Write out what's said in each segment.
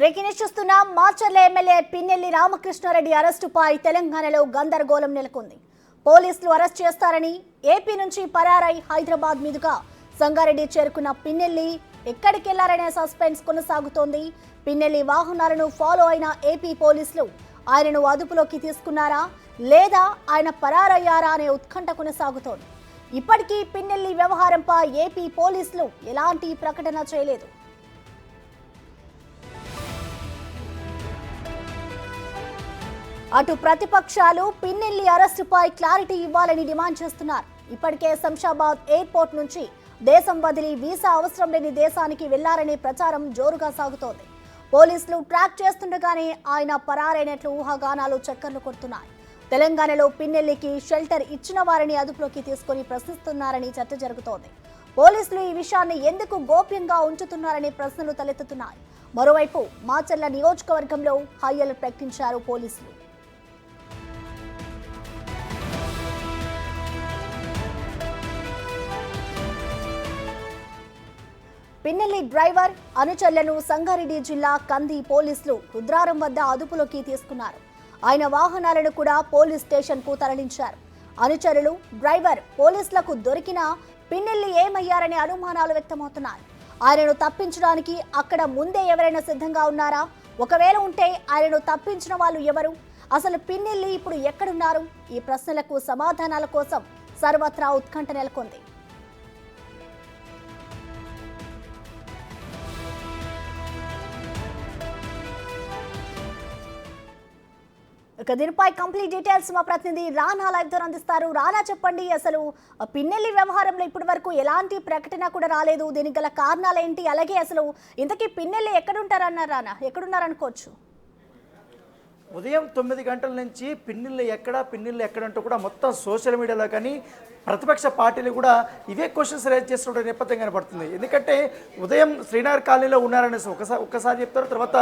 Breaking చూస్తున్న Macherla MLA Pinnelli Ramakrishna Reddy అరెస్టుపై తెలంగాణలో గందరగోళం నెలకొంది. పోలీసులు అరెస్ట్ చేస్తారని ఏపీ నుంచి పరారై హైదరాబాద్ మీదుగా సంగారెడ్డి చేరుకున్న పిన్నెల్లి ఎక్కడికెళ్లారనే సస్పెన్స్ కొనసాగుతోంది. పిన్నెల్లి వాహనాలను ఫాలో అయిన ఏపీ పోలీసులు ఆయనను అదుపులోకి తీసుకున్నారా లేదా ఆయన పరారయ్యారా అనే ఉత్కంఠ కొనసాగుతోంది. ఇప్పటికీ పిన్నెల్లి వ్యవహారంపై ఏపీ పోలీసులు ఎలాంటి ప్రకటన చేయలేదు. అటు ప్రతిపక్షాలు పిన్నెల్లి అరెస్టుపై క్లారిటీ ఇవ్వాలని డిమాండ్ చేస్తున్నారు. ఇప్పటికే శంషాబాద్ ఎయిర్పోర్ట్ నుంచి దేశం వదిలి వీసా అవసరం లేని దేశానికి వెళ్లారనే ప్రచారం జోరుగా సాగుతోంది. పోలీసులు ట్రాక్ చేస్తుండగానే ఆయన పరారైనట్లు ఊహాగానాలు చక్కర్లు కొడుతున్నాయి. తెలంగాణలో పిన్నెల్లికి షెల్టర్ ఇచ్చిన వారిని అదుపులోకి తీసుకుని ప్రశ్నిస్తున్నారని చర్చ జరుగుతోంది. పోలీసులు ఈ విషయాన్ని ఎందుకు గోప్యంగా ఉంచుతున్నారనే ప్రశ్నలు తలెత్తుతున్నాయి. మరోవైపు మాచర్ల నియోజకవర్గంలో హై అలర్ట్ ప్రకటించారు పోలీసులు. పిన్నెల్లి డ్రైవర్ అనుచరులను సంగారెడ్డి జిల్లా కంది పోలీసులు రుద్రారం వద్ద అదుపులోకి తీసుకున్నారు. ఆయన వాహనాలను కూడా పోలీస్ స్టేషన్ కు తరలించారు. అనుచరులు డ్రైవర్ పోలీసులకు దొరికినా పిన్నెల్లి ఏమయ్యారనే అనుమానాలు వ్యక్తమవుతున్నాయి. ఆయనను తప్పించడానికి అక్కడ ముందే ఎవరైనా సిద్ధంగా ఉన్నారా? ఒకవేళ ఉంటే ఆయనను తప్పించిన వాళ్ళు ఎవరు? అసలు పిన్నెల్లి ఇప్పుడు ఎక్కడున్నారు? ఈ ప్రశ్నలకు సమాధానాల కోసం సర్వత్రా ఉత్కంఠ నెలకొంది. దీనిపై కంప్లీట్ డీటెయిల్స్ మా ప్రతినిధి రానా లైవ్ ద్వారా అందిస్తారు. రానా, చెప్పండి, అసలు పిన్నెల్లి వ్యవహారంలో ఇప్పటి వరకు ఎలాంటి ప్రకటన కూడా రాలేదు. దీనికి గల కారణాలు ఏంటి? అలాగే అసలు ఇంతకీ పిన్నెల్లి ఎక్కడుంటారన్నారు? రానా, ఎక్కడున్నారనుకోవచ్చు? ఉదయం 9 గంటల నుంచి పిన్నెల్లి ఎక్కడంటూ కూడా మొత్తం సోషల్ మీడియాలో కానీ ప్రతిపక్ష పార్టీలు కూడా ఇవే క్వశ్చన్స్ రైజ్ చేస్తున్న నేపథ్యం కనబడుతుంది. ఎందుకంటే ఉదయం శ్రీనగర్ కాలనీలో ఉన్నారనేసి ఒక్కసారి చెప్తారు, తర్వాత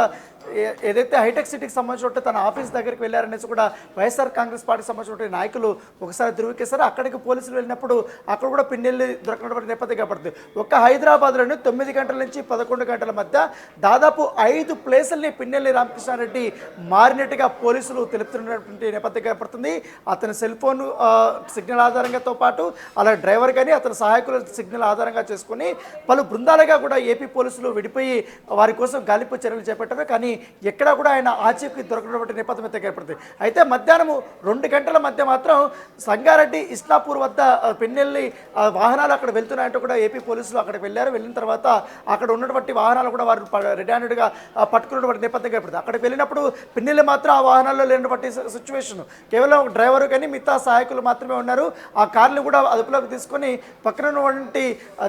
ఏదైతే హైటెక్ సిటీకి సంబంధించిన తన ఆఫీస్ దగ్గరికి వెళ్ళారనేసి కూడా వైఎస్ఆర్ కాంగ్రెస్ పార్టీకి సంబంధించిన నాయకులు ఒకసారి ధృవీకరిస్తారు. అక్కడికి పోలీసులు వెళ్ళినప్పుడు అక్కడ కూడా పిన్నెల్లి దొరకనటువంటి నేపథ్యం కనబడుతుంది. ఒక్క హైదరాబాద్లోనే 9 గంటల నుంచి 11 గంటల మధ్య దాదాపు 5 ప్లేసుల్ని పిన్నెల్లి రామకృష్ణారెడ్డి మారినట్టుగా పోలీసులు తెలుపుతున్నటువంటి నేపథ్యం కనబడుతుంది. అతని సెల్ ఫోన్ సిగ్నల్ ఆధారంగాతో పాటు అలా డ్రైవర్ కానీ అతని సహాయకుల సిగ్నల్ ఆధారంగా చేసుకుని పలు బృందాలుగా కూడా ఏపీ పోలీసులు విడిపోయి వారి కోసం గాలింపు చర్యలు చేపట్టారు. కానీ ఎక్కడా కూడా ఆయన ఆచూకీ దొరకనటువంటి నేపథ్యం అయితే ఏర్పడుతుంది. అయితే మధ్యాహ్నం 2 గంటల మధ్య మాత్రం సంగారెడ్డి ఇస్లాపూర్ వద్ద పిన్నెల్లి వాహనాలు అక్కడ వెళ్తున్నాయంటూ కూడా ఏపీ పోలీసులు అక్కడికి వెళ్ళారు. వెళ్ళిన తర్వాత అక్కడ ఉన్నటువంటి వాహనాలు కూడా వారు రెడ్ హ్యాండెడ్గా పట్టుకున్నటువంటి నేపథ్యం ఏర్పడుతుంది. అక్కడికి వెళ్ళినప్పుడు పిన్నెల్లి మాత్రం ఆ వాహనాల్లో లేనటువంటి సిచ్యువేషన్, కేవలం డ్రైవర్ కానీ మిగతా సహాయకులు మాత్రమే ఉన్నారు. ఆ కార్లు కూడా అదుపులోకి తీసుకొని పక్కన ఉన్నటువంటి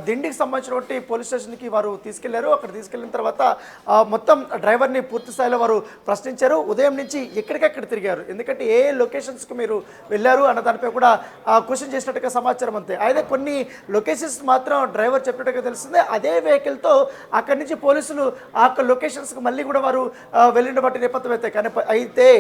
దిండికి సంబంధించినటువంటి పోలీస్ స్టేషన్కి వారు తీసుకెళ్లారు. అక్కడ తీసుకెళ్లిన తర్వాత మొత్తం డ్రైవర్ని పూర్తి స్థాయిలో వారు ప్రశ్నించారు. ఉదయం నుంచి ఎక్కడికెక్కడ తిరిగారు, ఎందుకంటే ఏ లొకేషన్స్కి మీరు వెళ్ళారు అన్న దానిపై కూడా క్వశ్చన్ చేసినట్టుగా సమాచారం అంతే. అయితే కొన్ని లొకేషన్స్ మాత్రం డ్రైవర్ చెప్పినట్టుగా తెలుస్తుంది. అదే వెహికల్తో అక్కడి నుంచి పోలీసులు ఆ లొకేషన్స్కి మళ్ళీ కూడా వారు వెళ్ళిన బట్టి నేపథ్యం అయితే. కానీ అయితే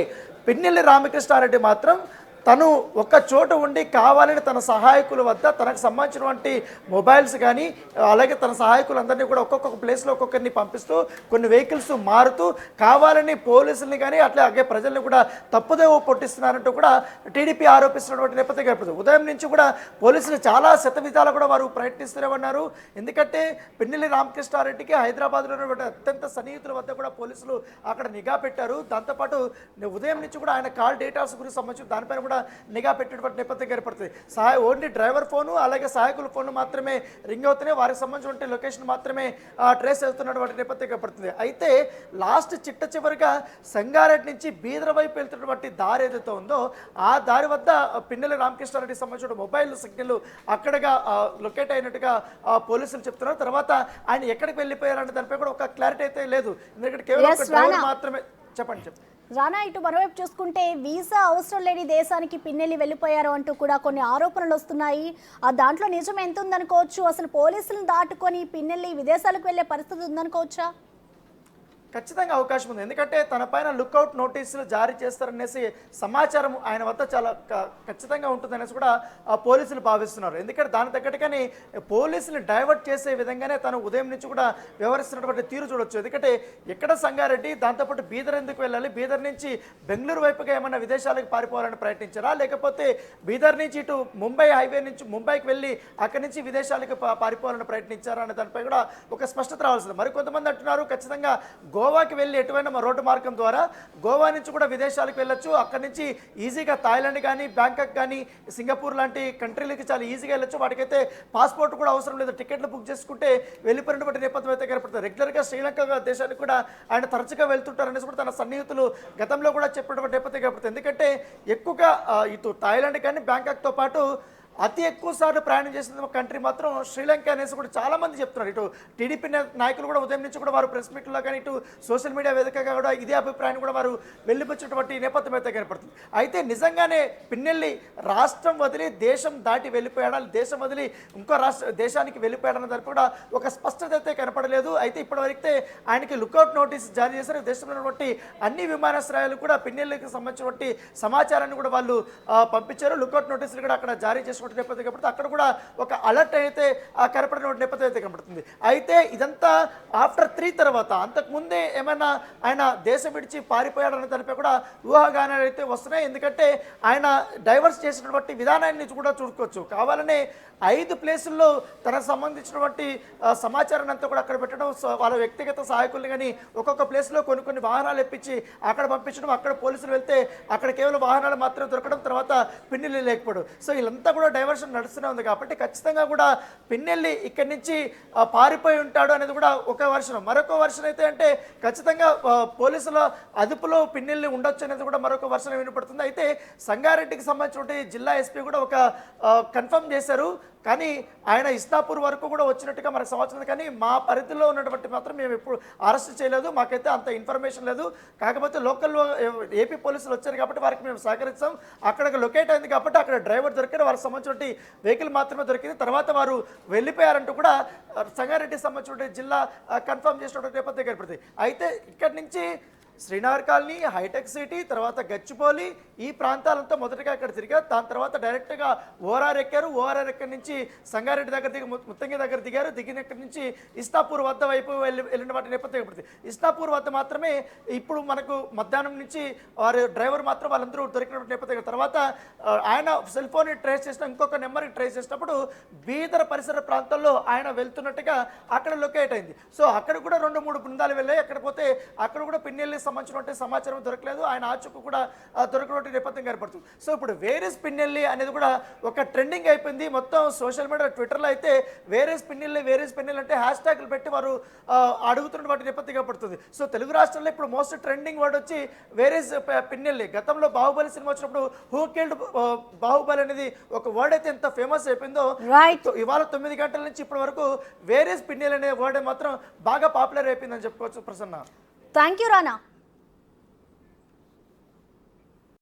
పిన్నెల్లి రామకృష్ణారెడ్డి మాత్రం తను ఒక చోట ఉండి కావాలని తన సహాయకుల వద్ద తనకు సంబంధించినటువంటి మొబైల్స్ కానీ అలాగే తన సహాయకులందరినీ కూడా ఒక్కొక్క ప్లేస్లో ఒక్కొక్కరిని పంపిస్తూ కొన్ని వెహికల్స్ మారుతూ కావాలని పోలీసుల్ని కానీ అట్లాగే ప్రజల్ని కూడా తప్పుదేవో పొట్టిస్తున్నారంటూ కూడా టీడీపీ ఆరోపిస్తున్నటువంటి నేపథ్యం గడుపుతుంది. ఉదయం నుంచి కూడా పోలీసులు చాలా శతవిధాలు కూడా వారు ప్రయత్నిస్తూనే ఉన్నారు. ఎందుకంటే పిన్నెల్లి రామకృష్ణారెడ్డికి హైదరాబాద్లో ఉన్నటువంటి అత్యంత సన్నిహితుల వద్ద కూడా పోలీసులు అక్కడ నిఘా పెట్టారు. దాంతోపాటు ఉదయం నుంచి కూడా ఆయన కాల్ డేటాస్ గురించి సంబంధించి దానిపైన కూడా నిఘా పెట్టేటువంటి నేపథ్యం ఏర్పడుతుంది. ఓన్లీ డ్రైవర్ ఫోను అలాగే సహాయకుల ఫోన్లు మాత్రమే రింగ్ అవుతున్నాయి. వారికి సంబంధించిన లొకేషన్ మాత్రమే ట్రేస్ అవుతున్నటువంటి నేపథ్యం ఏర్పడుతుంది. అయితే లాస్ట్ చిట్ట చివరిగా సంగారెడ్డి నుంచి బీదర్ వైపు వెళ్తున్నటువంటి దారి ఏదైతే ఉందో ఆ దారి వద్ద పిన్నెల్లి రామకృష్ణారెడ్డికి సంబంధించిన మొబైల్ సిగ్నల్ అక్కడగా లొకేట్ అయినట్టుగా పోలీసులు చెప్తున్నారు. తర్వాత ఆయన ఎక్కడికి వెళ్ళిపోయారంటే దానిపై కూడా ఒక క్లారిటీ అయితే లేదు. ఎందుకంటే కేవలం ఒక డ్రైవర్ మాత్రమే. చెప్పండి. రానా, ఇటు మరోవైపు చూసుకుంటే వీసా అవసరం లేని దేశానికి పిన్నెల్లి వెళ్ళిపోయారు అంటూ కూడా కొన్ని ఆరోపణలు వస్తున్నాయి. దాంట్లో నిజం ఎంత ఉందనుకోవచ్చు? అసలు పోలీసులను దాటుకొని పిన్నెల్లి విదేశాలకు వెళ్లే పరిస్థితి ఉందనుకోవచ్చా? ఖచ్చితంగా అవకాశం ఉంది. ఎందుకంటే తన పైన లుక్అవుట్ నోటీసులు జారీ చేస్తారనేసి సమాచారం ఆయన వద్ద చాలా ఖచ్చితంగా ఉంటుందనేసి కూడా పోలీసులు భావిస్తున్నారు. ఎందుకంటే దాని తగ్గట్టుగానే పోలీసులు డైవర్ట్ చేసే విధంగానే తను ఉదయం నుంచి కూడా వ్యవహరిస్తున్నటువంటి తీరు చూడొచ్చు. ఎందుకంటే ఎక్కడ సంగారెడ్డి, దాంతోపాటు బీదర్ ఎందుకు వెళ్ళాలి, బీదర్ నుంచి బెంగళూరు వైపుగా ఏమన్నా విదేశాలకు పారిపోవాలని ప్రయత్నించారా, లేకపోతే బీదర్ నుంచి ఇటు ముంబై హైవే నుంచి ముంబైకి వెళ్ళి అక్కడి నుంచి విదేశాలకు పారిపోవాలని ప్రయత్నించారా అనే దానిపై కూడా ఒక స్పష్టత రావాల్సింది. మరి కొంతమంది అంటున్నారు ఖచ్చితంగా గోవాకి వెళ్ళి ఎటువైనా రోడ్డు మార్గం ద్వారా గోవా నుంచి కూడా విదేశాలకు వెళ్ళొచ్చు, అక్కడి నుంచి ఈజీగా థాయిలాండ్ కానీ బ్యాంకాక్ కానీ సింగపూర్ లాంటి కంట్రీలకి చాలా ఈజీగా వెళ్ళొచ్చు, వాటికైతే పాస్పోర్ట్ కూడా అవసరం లేదు, టికెట్లు బుక్ చేసుకుంటే వెళ్ళిపోయినటువంటి నేపథ్యం అయితే కనపడుతుంది. రెగ్యులర్గా శ్రీలంక దేశానికి కూడా ఆయన తరచుగా వెళ్తుంటారనేసి కూడా తన సన్నిహితులు గతంలో కూడా చెప్పినటువంటి నేపథ్యం కనపడుతుంది. ఎందుకంటే ఎక్కువగా ఇటు థాయిలాండ్ కానీ బ్యాంకాక్తో పాటు అతి ఎక్కువ సార్లు ప్రయాణం చేసిన కంట్రీ మాత్రం శ్రీలంక అనేసి కూడా చాలా మంది చెప్తున్నారు. ఇటు టీడీపీ నాయకులు కూడా ఉదయం నుంచి కూడా వారు ప్రెస్ మీట్లో కానీ ఇటు సోషల్ మీడియా వేదికగా కూడా ఇదే అభిప్రాయాన్ని కూడా వారు వెళ్ళిపోయినటువంటి నేపథ్యం అయితే కనపడుతుంది. అయితే నిజంగానే పిన్నెల్లి రాష్ట్రం వదిలి దేశం దాటి వెళ్ళిపోయాడా, దేశం వదిలి ఇంకో దేశానికి వెళ్ళిపోయాడన్న దానికి కూడా ఒక స్పష్టత అయితే కనపడలేదు. అయితే ఇప్పటివరకైతే ఆయనకి లుక్అవుట్ నోటీస్ జారీ చేశారు. దేశంలో ఉన్నటువంటి అన్ని విమానాశ్రయాలు కూడా పిన్నెల్లికి సంబంధించినటువంటి సమాచారాన్ని కూడా వాళ్ళు పంపించారు. లుక్అవుట్ నోటీసులు కూడా అక్కడ జారీ చేసుకుంటారు నేపథ్యం కాబట్టి అక్కడ కూడా ఒక అలర్ట్ అయితే కనపడిన నేపథ్యం అయితే కనపడుతుంది. అయితే ఇదంతా ఆఫ్టర్ 3 తర్వాత, అంతకుముందే ఏమైనా ఆయన దేశం విడిచి పారిపోయాడన్న దానిపై కూడా ఊహాగానాలు అయితే వస్తున్నాయి. ఎందుకంటే ఆయన డైవర్స్ చేసినటువంటి విధానాన్ని కూడా చూసుకోవచ్చు. కావాలనే 5 ప్లేసుల్లో తనకు సంబంధించినటువంటి సమాచారాన్ని అంతా కూడా అక్కడ పెట్టడం, వాళ్ళ వ్యక్తిగత సహాయకుల్ని కానీ ఒక్కొక్క ప్లేస్లో కొన్ని వాహనాలు ఎప్పించి అక్కడ పంపించడం, అక్కడ పోలీసులు వెళ్తే అక్కడ కేవలం వాహనాలు మాత్రమే దొరకడం, తర్వాత పిన్నెల్లి లేకపోవడం. సో వీళ్ళంతా కూడా డైవర్షన్ నడుస్తూనే ఉంది. కాబట్టి ఖచ్చితంగా కూడా పిన్నెల్లి ఇక్కడి నుంచి పారిపోయి ఉంటాడు అనేది కూడా ఒక వర్షన్. మరొక వర్షన్ అయితే అంటే ఖచ్చితంగా పోలీసుల అదుపులో పిన్నెల్లి ఉండొచ్చు అనేది కూడా మరొక వర్షన్ వినపడుతుంది. అయితే సంగారెడ్డికి సంబంధించిన జిల్లా ఎస్పీ కూడా ఒక కన్ఫర్మ్ చేశారు. కానీ ఆయన ఇస్నాపూర్ వరకు కూడా వచ్చినట్టుగా మనకు సమాచారం, కానీ మా పరిధిలో ఉన్నటువంటి మాత్రం మేము ఎప్పుడు అరెస్ట్ చేయలేదు, మాకైతే అంత ఇన్ఫర్మేషన్ లేదు. కాకపోతే లోకల్లో ఏపీ పోలీసులు వచ్చారు కాబట్టి వారికి మేము సహకరిస్తాం, అక్కడికి లొకేట్ అయింది కాబట్టి అక్కడ డ్రైవర్ దొరికారు, వారికి సంబంధించిన వెహికల్ మాత్రమే దొరికింది, తర్వాత వారు వెళ్ళిపోయారంటూ కూడా సంగారెడ్డికి సంబంధించిన జిల్లా కన్ఫర్మ్ చేసినటువంటి నేపథ్యం కనపడుతుంది. అయితే ఇక్కడి నుంచి శ్రీనగర్ కాలనీ, హైటెక్ సిటీ, తర్వాత గచ్చిబౌలి ఈ ప్రాంతాలంతా మొదటగా ఇక్కడ తిరిగారు. దాని తర్వాత డైరెక్ట్గా ఓఆర్ఆర్ ఎక్కారు. ఓఆర్ఆర్ ఎక్కడి నుంచి సంగారెడ్డి దగ్గర ముత్తంగి దగ్గర దిగారు. దిగినక్కడి నుంచి ఇస్నాపూర్ వద్ద వైపు వెళ్ళిన వాటి నేపథ్యం పడుతుంది. ఇస్నాపూర్ వద్ద మాత్రమే ఇప్పుడు మనకు మధ్యాహ్నం నుంచి వారి డ్రైవర్ మాత్రం వాళ్ళందరూ దొరికిన నేపథ్యం. తర్వాత ఆయన సెల్ ఫోన్ని ట్రేస్ చేసిన ఇంకొక నెంబర్కి ట్రేస్ చేసినప్పుడు బీదర్ పరిసర ప్రాంతాల్లో ఆయన వెళ్తున్నట్టుగా అక్కడ లొకేట్ అయింది. సో అక్కడ కూడా 2-3 బృందాలు వెళ్ళాయి. అక్కడ పోతే అక్కడ కూడా పిన్నెల్లి సంబంధించినటువంటి సమాచారం దొరకలేదు, ఆయన ఆచూకు కూడా దొరకనటువంటి నేపథ్యం కనపడుతుంది. సో ఇప్పుడు వేర్ ఇస్ పిన్నెల్లి అనేది కూడా ఒక ట్రెండింగ్ అయిపోయింది మొత్తం సోషల్ మీడియా, ట్విట్టర్లో అయితే వేర్ ఇస్ పిన్నెల్లి అంటే హ్యాష్ ట్యాగ్లు పెట్టి వారు అడుగుతున్నటువంటి నేపథ్యం కనపడుతుంది. సో తెలుగు రాష్ట్రాల్లో ఇప్పుడు మోస్ట్ ట్రెండింగ్ వర్డ్ వచ్చి వేర్ ఇస్ పిన్నెల్లి. గతంలో బాహుబలి సినిమా వచ్చినప్పుడు హూ కిల్డ్ బాహుబలి అనేది ఒక వర్డ్ అయితే ఎంత ఫేమస్ అయిపోయిందో, ఇవాళ 9 గంటల నుంచి ఇప్పటి వరకు వేర్ ఇస్ పిన్నెల్లి అనే వర్డ్ మాత్రం బాగా పాపులర్ అయిపోయిందని చెప్పుకోవచ్చు. Prasanna, thank you Rana.